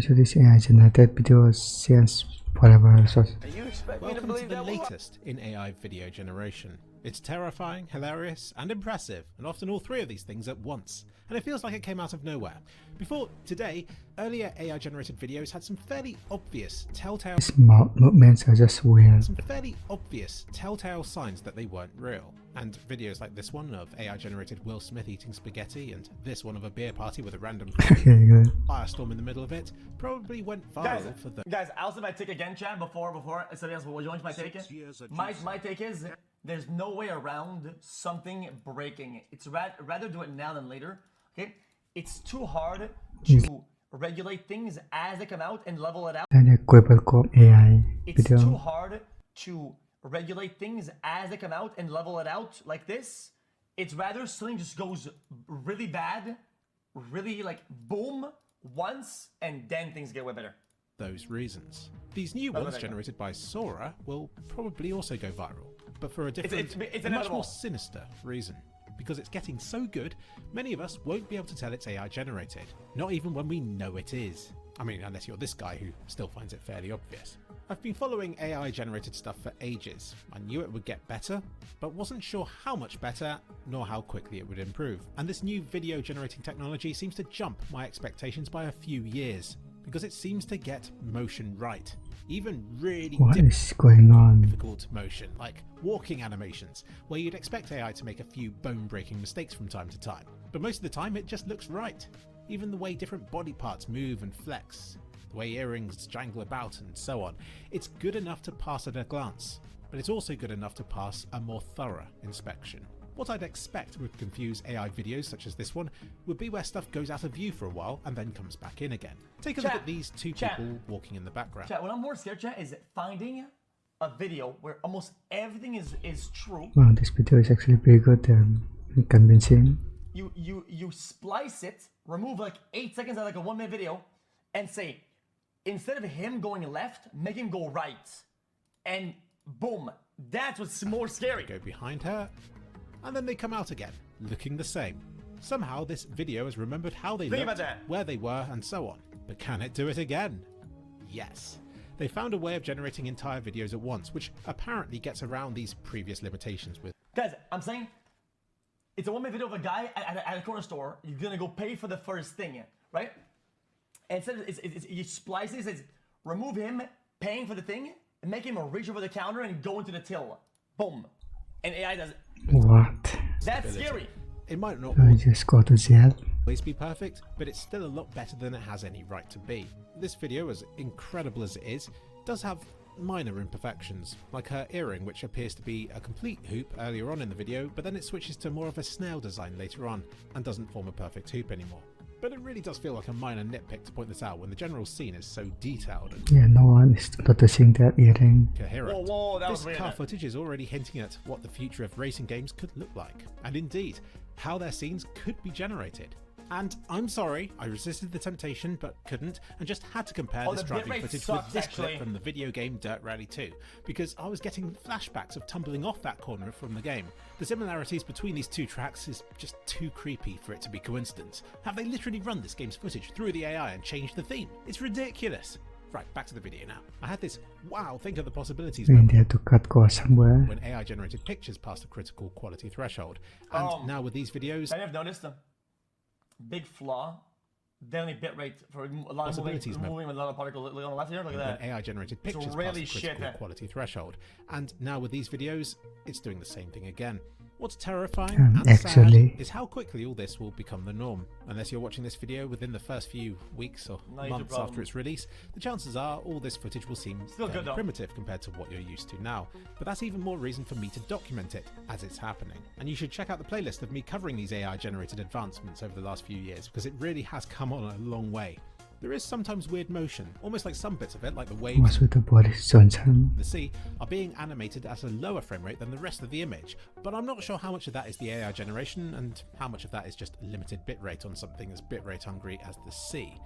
So this AI generated video since forever. So Welcome to the latest in AI video generation. It's terrifying, hilarious, and impressive, and often all three of these things at once. And it feels like it came out of nowhere. Before today, earlier AI-generated videos had some fairly obvious telltale these movements are just weird. signs that they weren't real. And videos like this one of AI-generated Will Smith eating spaghetti, and this one of a beer party with a random firestorm in the middle of it, probably went viral for the. Guys, I'll say my take again, Chad. Before somebody else will join my take. My take is there's no way around something breaking. It's rather do it now than later. Okay, it's too hard to regulate things as they come out and level it out. AI It's video. too hard to regulate things as they come out and level it out like this. It's rather something just goes really bad, really like boom once, and then things get way better. Those reasons. These new ones generated by Sora will probably also go viral, but for a different, it's a much more sinister reason. Because it's getting so good, many of us won't be able to tell it's AI generated, not even when we know it is. I mean, unless you're this guy who still finds it fairly obvious. I've been following AI generated stuff for ages. I knew it would get better, but wasn't sure how much better, nor how quickly it would improve. And this new video generating technology seems to jump my expectations by a few years, because it seems to get motion right. Even really What is going on? difficult motion, like walking animations, where you'd expect AI to make a few bone-breaking mistakes from time to time. But most of the time it just looks right. Even the way different body parts move and flex, the way earrings jangle about and so on. It's good enough to pass at a glance, but it's also good enough to pass a more thorough inspection. What I'd expect would confuse AI videos such as this one would be where stuff goes out of view for a while and then comes back in again. Take a look at these two people walking in the background. Chat, what I'm more scared, chat, is finding a video where almost everything is true. Wow, this video is actually pretty good and convincing. You splice it, remove like 8 seconds out of like a 1 minute video, and say, instead of him going left, make him go right. And boom, that's what's more scary. Go behind her, and then they come out again, looking the same. Somehow this video has remembered how they looked, where they were, and so on. But can it do it again? Yes. They found a way of generating entire videos at once, which apparently gets around these previous limitations with. Guys, I'm saying, it's a 1 minute video of a guy at a corner store. You're gonna go pay for the first thing, right? And instead you splice it, it says, remove him paying for the thing, and make him reach over the counter and go into the till. Boom. And AI does it. What? That's scary. It might not I just go to jail. always be perfect, but it's still a lot better than it has any right to be. This video, as incredible as it is, does have minor imperfections, like her earring, which appears to be a complete hoop earlier on in the video, but then it switches to more of a snail design later on and doesn't form a perfect hoop anymore. But it really does feel like a minor nitpick to point this out when the general scene is so detailed and Yeah, no one is noticing that earring. coherent. Whoa, that was This weird. car footage is already hinting at what the future of racing games could look like, and indeed, how their scenes could be generated. And I'm sorry, I resisted the temptation but couldn't, and just had to compare this the driving bitrate footage sucks, with this actually. clip from the video game Dirt Rally 2, because I was getting flashbacks of tumbling off that corner from the game. The similarities between these two tracks is just too creepy for it to be coincidence. Have they literally run this game's footage through the AI and changed the theme? It's ridiculous. Right, back to the video now. I had this wow, think of the possibilities I mean, moment they had to cut costs somewhere. when AI generated pictures passed a critical quality threshold. And now with these videos, I have noticed them. Big flaw. Definitely bitrate for a lot of Possibilities, moving with a lot of particles. Look on the left here, look at that. when AI generated pictures really passed a shit, critical quality threshold. And now with these videos, it's doing the same thing again. What's terrifying and actually- sad is how quickly all this will become the norm. Unless you're watching this video within the first few weeks or Major months problem. after its release, the chances are all this footage will seem Still good, fairly though. primitive compared to what you're used to now. But that's even more reason for me to document it as it's happening. And you should check out the playlist of me covering these AI generated advancements over the last few years, because it really has come on a long way. There is sometimes weird motion, almost like some bits of it, like the waves What's with the body Johnson? the sea, are being animated at a lower frame rate than the rest of the image, but I'm not sure how much of that is the AI generation and how much of that is just limited bitrate on something as bitrate hungry as the sea.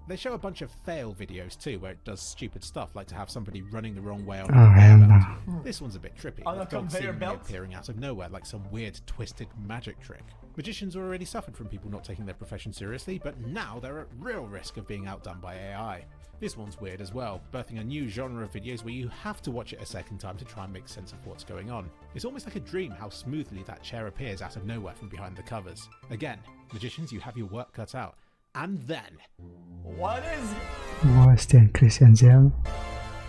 They show a bunch of fail videos too, where it does stupid stuff like to have somebody running the wrong way on a Oh, conveyor hell belt. no. This one's a bit trippy, On a with God conveyor seemingly belt? appearing out of nowhere like some weird twisted magic trick. Magicians already suffered from people not taking their profession seriously, but now they're at real risk of being outdone by AI. This one's weird as well, birthing a new genre of videos where you have to watch it a second time to try and make sense of what's going on. It's almost like a dream how smoothly that chair appears out of nowhere from behind the covers. Again, magicians, you have your work cut out. And then... What is it? Worse than Christian Gel.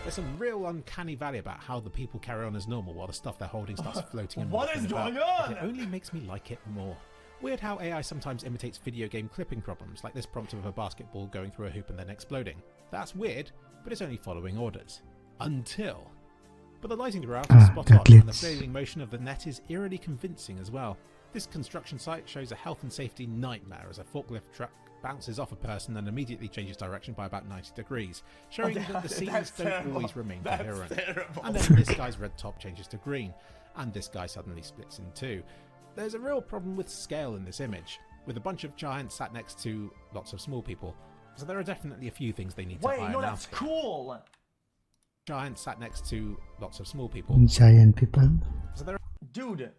There's some real uncanny valley about how the people carry on as normal while the stuff they're holding starts floating and What is about. going on? It only makes me like it more. Weird how AI sometimes imitates video game clipping problems, like this prompt of a basketball going through a hoop and then exploding. That's weird, but it's only following orders. Until... But the lighting throughout is spot on, and the flailing motion of the net is eerily convincing as well. This construction site shows a health and safety nightmare as a forklift truck bounces off a person and immediately changes direction by about 90 degrees, showing that the scenes don't always remain coherent. And then this guy's red top changes to green, and this guy suddenly splits in two. There's a real problem with scale in this image, with a bunch of giants sat next to lots of small people. So there are definitely a few things they need to iron out. Wait, no, that's cool! Giants sat next to lots of small people. Giant people. So there Dude.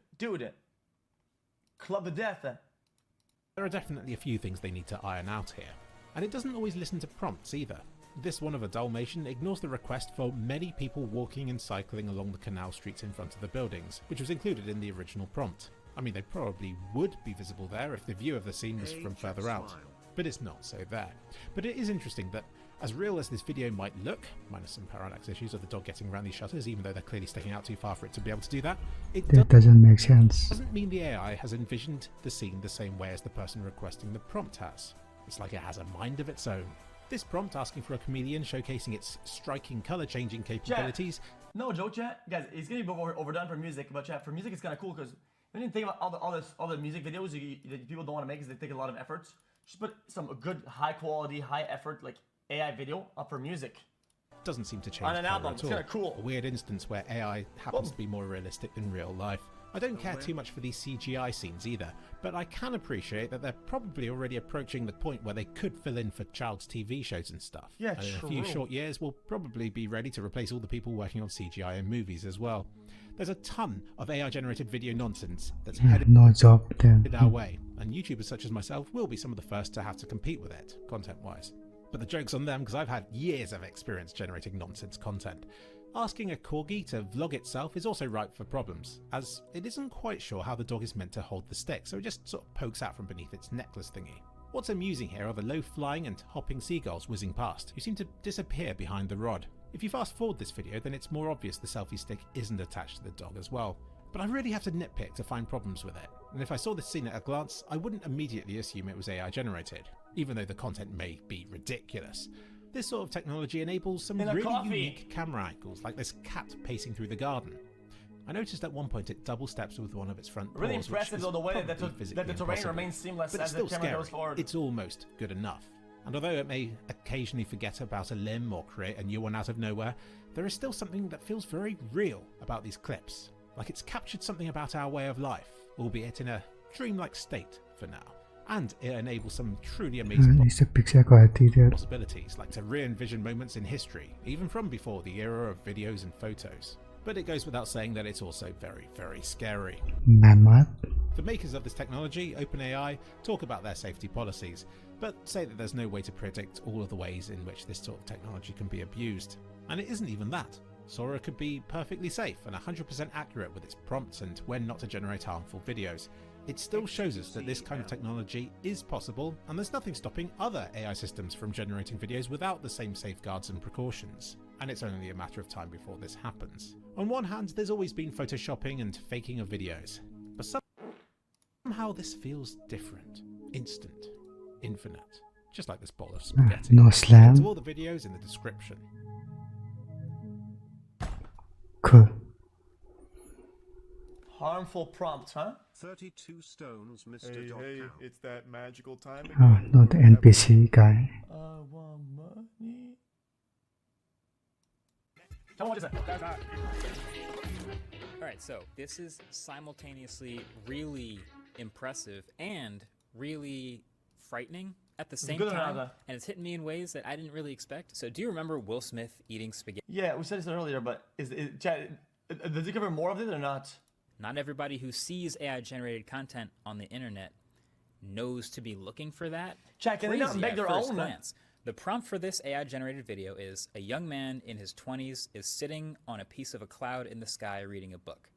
Club to death. are definitely a few things they need to iron out here. And it doesn't always listen to prompts either. This one of a Dalmatian ignores the request for many people walking and cycling along the canal streets in front of the buildings, which was included in the original prompt. I mean, they probably would be visible there if the view of the scene was from further out, but it's not so there. But it is interesting that, as real as this video might look, minus some parallax issues of the dog getting around these shutters, even though they're clearly sticking out too far for it to be able to do that, it That doesn't make sense. doesn't mean the AI has envisioned the scene the same way as the person requesting the prompt has. It's like it has a mind of its own. This prompt asking for a chameleon showcasing its striking color changing capabilities. No joke, chat. Guys, it's gonna be overdone for music, but chat, for music it's kind of cool because when you think about all the music videos that people don't want to make because they take a lot of efforts, just put some good high quality, high effort like AI video up for music. Doesn't seem to change On an color album, at it's all. kinda cool. A weird instance where AI happens to be more realistic than real life. I don't care too much for these CGI scenes either, but I can appreciate that they're probably already approaching the point where they could fill in for child's TV shows and stuff. Yeah, and in a few short years, we'll probably be ready to replace all the people working on CGI in movies as well. There's a ton of AI-generated video nonsense that's headed No job then. our way, and YouTubers such as myself will be some of the first to have to compete with it, content-wise. But the joke's on them because I've had years of experience generating nonsense content. Asking a corgi to vlog itself is also ripe for problems, as it isn't quite sure how the dog is meant to hold the stick, so it just sort of pokes out from beneath its necklace thingy. What's amusing here are the low-flying and hopping seagulls whizzing past, who seem to disappear behind the rod. If you fast forward this video, then it's more obvious the selfie stick isn't attached to the dog as well. But I really have to nitpick to find problems with it, and if I saw this scene at a glance, I wouldn't immediately assume it was AI generated, even though the content may be ridiculous. This sort of technology enables some really unique camera angles, like this cat pacing through the garden. I noticed at one point it double steps with one of its front paws. Really impressive though the way that the terrain remains seamless but as the camera goes forward. It's almost good enough. And although it may occasionally forget about a limb or create a new one out of nowhere, there is still something that feels very real about these clips. Like it's captured something about our way of life, albeit in a dreamlike state for now. And it enables some truly amazing possibilities, like to re-envision moments in history, even from before the era of videos and photos. But it goes without saying that it's also very, very scary. Mammoth. The makers of this technology, OpenAI, talk about their safety policies, but say that there's no way to predict all of the ways in which this sort of technology can be abused. And it isn't even that. Sora could be perfectly safe and 100% accurate with its prompts and when not to generate harmful videos. It still shows us that this kind of technology is possible, and there's nothing stopping other AI systems from generating videos without the same safeguards and precautions. And it's only a matter of time before this happens. On one hand, there's always been photoshopping and faking of videos, but somehow this feels different, instant, infinite, just like this bowl of spaghetti. No slam. To all the videos in the description. Cool. Harmful prompt, huh? 32 stones, Mr. Hey, Dog hey, Cow. it's that magical time Oh, again. not the NPC guy. I want money. Tell me what is it? Alright, so this is simultaneously really impressive and really frightening at the same good time, enough. and it's hitting me in ways that I didn't really expect. So do you remember Will Smith eating spaghetti? Yeah, we said this earlier, but chat, does he cover more of it or not? Not everybody who sees AI-generated content on the internet knows to be looking for that. Chat, can they not Crazy make at their first own? glance. The prompt for this AI generated video is a young man in his 20s is sitting on a piece of a cloud in the sky reading a book.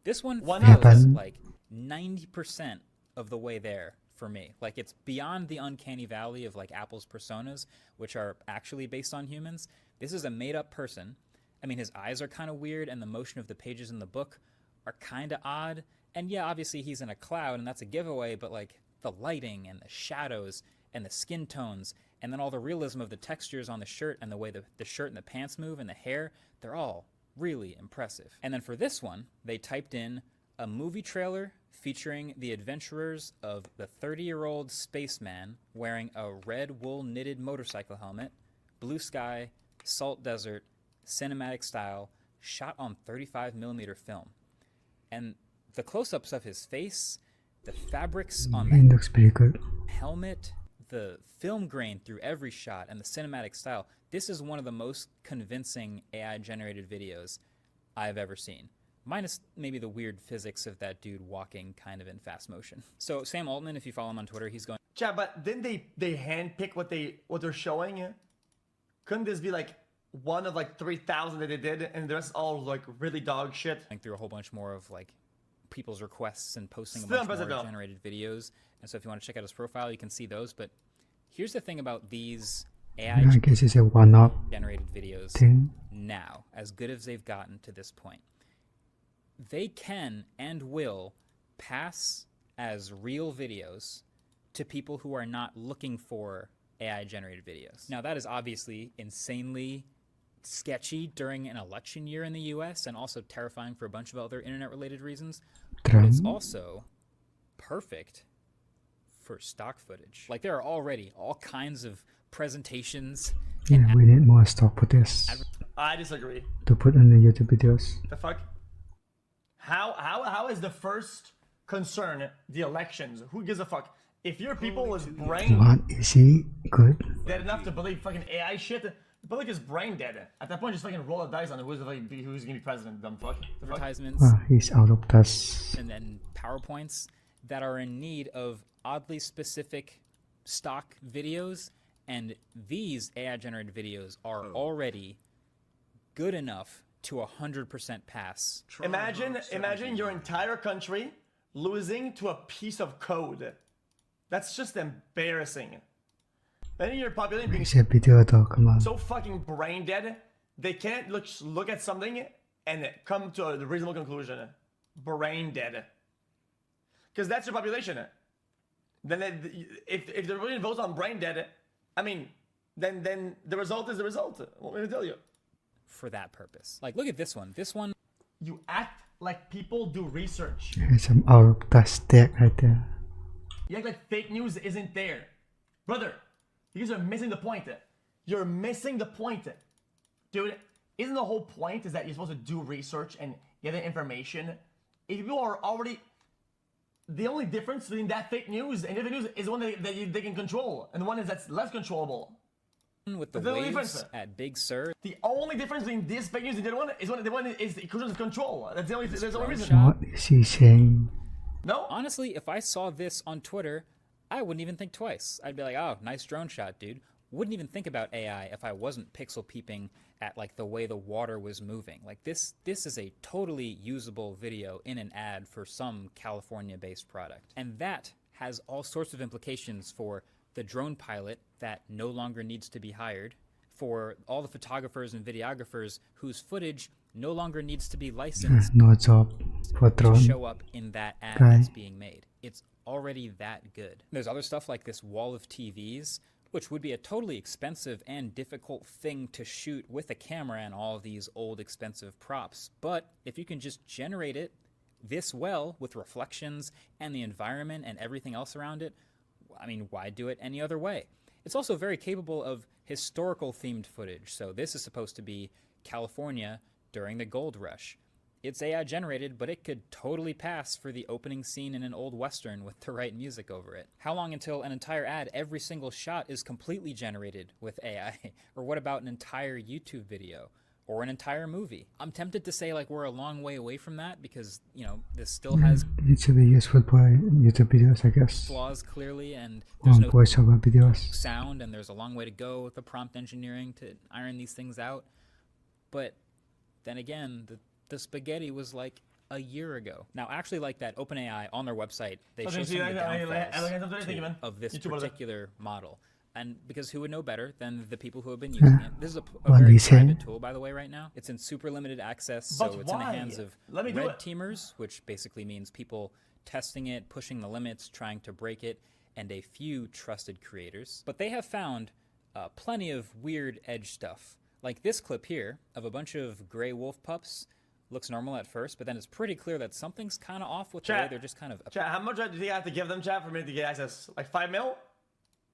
This one Why feels not? like 90% of the way there for me. Like it's beyond the uncanny valley of like Apple's personas, which are actually based on humans. This is a made up person. I mean, his eyes are kind of weird and the motion of the pages in the book are kind of odd. And yeah, obviously he's in a cloud and that's a giveaway, but like the lighting and the shadows and the skin tones and then all the realism of the textures on the shirt and the way the shirt and the pants move and the hair, they're all really impressive. And then for this one, they typed in a movie trailer featuring the adventurers of the 30-year-old spaceman wearing a red wool knitted motorcycle helmet, blue sky, salt desert, cinematic style, shot on 35mm film. And the close-ups of his face, the fabrics on It looks pretty good. the helmet, the film grain through every shot, and the cinematic style, this is one of the most convincing AI-generated videos I've ever seen. Minus maybe the weird physics of that dude walking kind of in fast motion. So Sam Altman, if you follow him on Twitter, he's going, Chat, but didn't they handpick what they're showing? Couldn't this be like one of like 3,000 that they did, and the rest all like really dog shit? through a whole bunch more of like people's requests and posting Still a bunch impressive more though. generated videos. And so if you want to check out his profile, you can see those. But here's the thing about these AI I guess it's a one-off generated videos thing. now, as good as they've gotten to this point. They can and will pass as real videos to people who are not looking for AI generated videos. Now that is obviously insanely sketchy during an election year in the US and also terrifying for a bunch of other internet related reasons, but it's Trump. also perfect for stock footage. Like there are already all kinds of presentations Yeah, we need more stock footage I disagree. to put on the YouTube videos. The fuck? How is the first concern the elections? Who gives a fuck? If your people is brain What is he good? dead enough to believe fucking AI shit, the public is brain dead. At that point, just fucking roll a dice on who's gonna be president. Dumb fuck. The fuck? advertisements He's out of touch. and then PowerPoints that are in need of oddly specific stock videos, and these AI generated videos are already good enough to 100% pass. Imagine your entire country losing to a piece of code. That's just embarrassing. Then your population being It's a video though, come on. so fucking brain dead, they can't look at something and come to a reasonable conclusion. Brain dead. Because that's your population. Then if the really votes on brain dead, I mean, then the result is the result. What am I gonna tell you? For that purpose. Like, look at this one. This one You act like people do research. There's some out of touch stack right there. You act like fake news isn't there. Brother, you guys are missing the point. You're missing the point. Dude, isn't the whole point is that you're supposed to do research and get the information? If people are already... The only difference between that fake news and the fake news is the one that they can control, and the one that's less controllable. with the The only waves difference- at Big Sur, The only difference between this fake news and the other one is the one is the equation of control. That's the only drone reason. shot. What is he saying? No? honestly, if I saw this on Twitter, I wouldn't even think twice. I'd be like, oh, nice drone shot, dude. Wouldn't even think about AI if I wasn't pixel peeping at like the way the water was moving. Like this is a totally usable video in an ad for some California-based product. And that has all sorts of implications for the drone pilot that no longer needs to be hired, for all the photographers and videographers whose footage no longer needs to be licensed No job for to drone. show up in that ad Right. that's being made. It's already that good. There's other stuff like this wall of TVs, which would be a totally expensive and difficult thing to shoot with a camera and all of these old expensive props. But if you can just generate it this well with reflections and the environment and everything else around it, I mean, why do it any other way? It's also very capable of historical themed footage. So this is supposed to be California during the gold rush. It's AI generated, but it could totally pass for the opening scene in an old Western with the right music over it. How long until an entire ad, every single shot is completely generated with AI? Or what about an entire YouTube video? or an entire movie. I'm tempted to say like we're a long way away from that because, you know, this still has It should be useful for YouTube videos, I guess. flaws clearly, and Or there's no voiceover videos. sound, and there's a long way to go with the prompt engineering to iron these things out. But then again, the spaghetti was like a year ago. Now, actually, like that OpenAI on their website, they show some of the downfalls of this particular model. And because who would know better than the people who have been using it? This is a very private tool, by the way, right now. It's in super limited access, so it's in the hands of red teamers, which basically means people testing it, pushing the limits, trying to break it, and a few trusted creators. But they have found plenty of weird edge stuff. Like this clip here of a bunch of gray wolf pups looks normal at first, but then it's pretty clear that something's kind of off with the way they're just kind of Chat, how much do you have to give them, chat, for me to get access? Like 5 mil?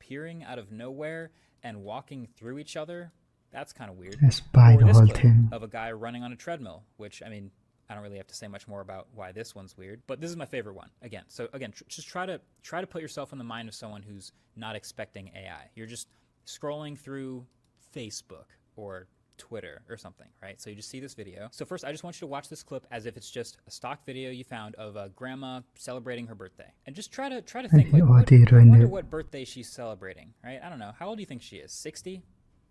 appearing out of nowhere and walking through each other. That's kind of weird. Spy Or the this whole clip thing. of a guy running on a treadmill, which, I mean, I don't really have to say much more about why this one's weird, but this is my favorite one. Again, so again, just try to put yourself in the mind of someone who's not expecting AI. You're just scrolling through Facebook or Twitter or something, right? So you just see this video. So first, I just want you to watch this clip as if it's just a stock video you found of a grandma celebrating her birthday, and just try to think like, I wonder what birthday she's celebrating, right? I don't know. How old do you think she is? 60,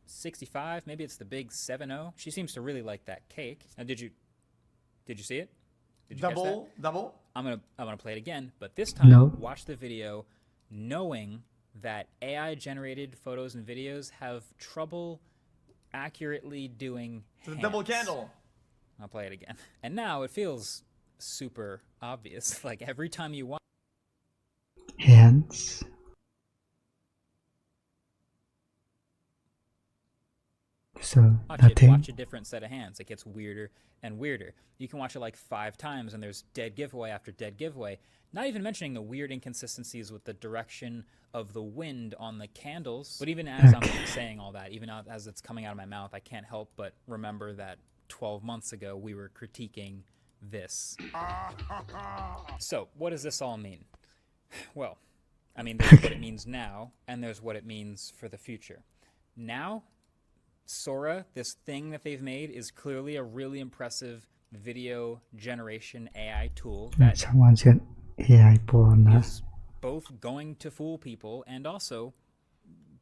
65? Maybe it's the big 7-0. She seems to really like that cake. Now, did you see it? Did you catch that? Double. I'm gonna play it again, but this time No. watch the video, knowing that AI generated photos and videos have trouble accurately doing It's a double candle. I'll play it again. And now it feels super obvious. Like every time you watch Hands. So nothing. watch a different set of hands. It gets weirder and weirder. You can watch it like 5 times and there's dead giveaway after dead giveaway. Not even mentioning the weird inconsistencies with the direction of the wind on the candles. But even as I'm saying all that, even as it's coming out of my mouth, I can't help but remember that 12 months ago we were critiquing this. So what does this all mean? Well, I mean, there's what it means now, and there's what it means for the future. Now, Sora, this thing that they've made, is clearly a really impressive video generation AI tool that Someone said AI porn. is both going to fool people and also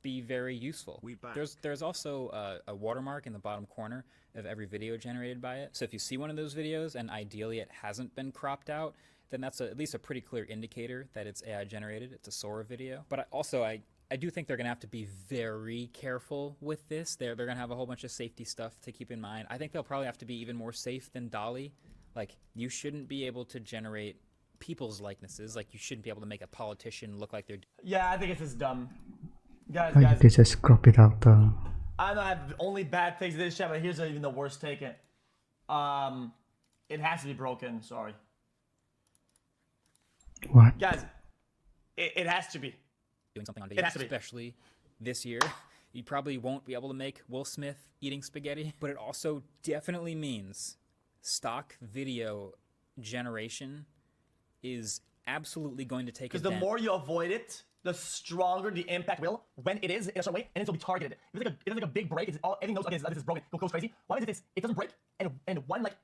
be very useful. There's also a watermark in the bottom corner of every video generated by it. So if you see one of those videos and ideally it hasn't been cropped out, then that's at least a pretty clear indicator that it's AI generated. It's a Sora video. But I do think they're going to have to be very careful with this. They're going to have a whole bunch of safety stuff to keep in mind. I think they'll probably have to be even more safe than DALL-E. Like, you shouldn't be able to generate people's likenesses. Like, you shouldn't be able to make a politician look like they're... Yeah, I think it's just dumb. Guys, You could just crop it out. I know I have only bad takes to this chat, but here's even the worst take. It has to be broken, sorry. What? Guys, it has to be. Doing something on video, It has to be. especially this year. You probably won't be able to make Will Smith eating spaghetti, but it also definitely means stock video generation is absolutely going to take Because the more you avoid it, the stronger the impact will when it is in a certain way, and it will be targeted. If it's like a big break, it's all everything knows, okay, this is broken, goes crazy. Why is it this? It doesn't break, and one like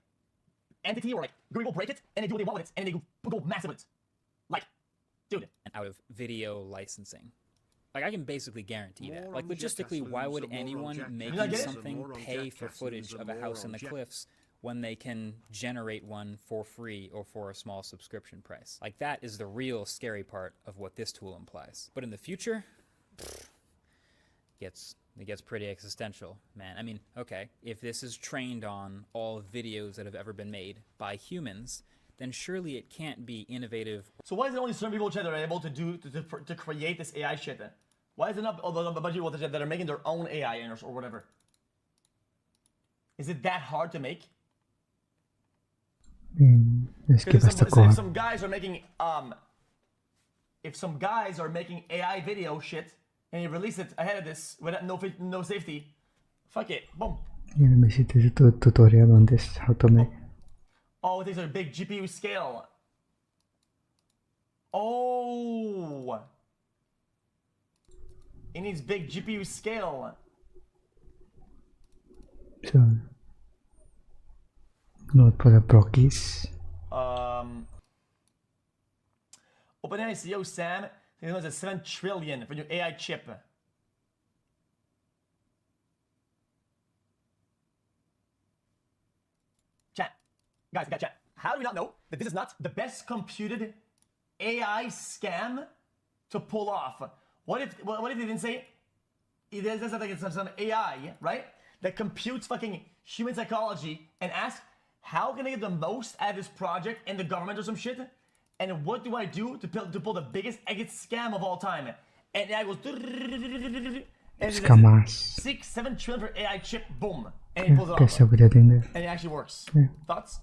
entity or like group will break it, and they do what they want with it, and they go massive with it. Like, dude. out of video licensing. Like, I can basically guarantee that. Like, logistically, why would anyone making something pay for footage of a house in the cliffs when they can generate one for free or for a small subscription price? Like, that is the real scary part of what this tool implies. But in the future, it gets pretty existential, man. I mean, okay, if this is trained on all videos that have ever been made by humans, then surely it can't be innovative. So why is it only certain people that are able to do to create this AI shit then? Why is it not a bunch of people that are making their own AI or whatever? Is it that hard to make? Just give us the If code. some guys are making AI video shit and you release it ahead of this without no safety, fuck it, boom. Yeah, let me see the tutorial on this, how to make. Oh, these are big GPU scale. Oh, it needs big GPU scale. So Note for the brockies. OpenAI CEO Sam, he knows it's 7 trillion for your AI chip. Chat. Guys, chat. How do we not know that this is not the best computed AI scam to pull off? What if they didn't say there's like some AI, right? That computes fucking human psychology and asks, how can I get the most out of this project in the government or some shit? And what do I do to pull the biggest exit scam of all time? And AI goes, and Scamas. 6-7 trillion for AI chip, boom. And he pulls it Guess off. I'll put that in there. And it actually works. Yeah. Thoughts?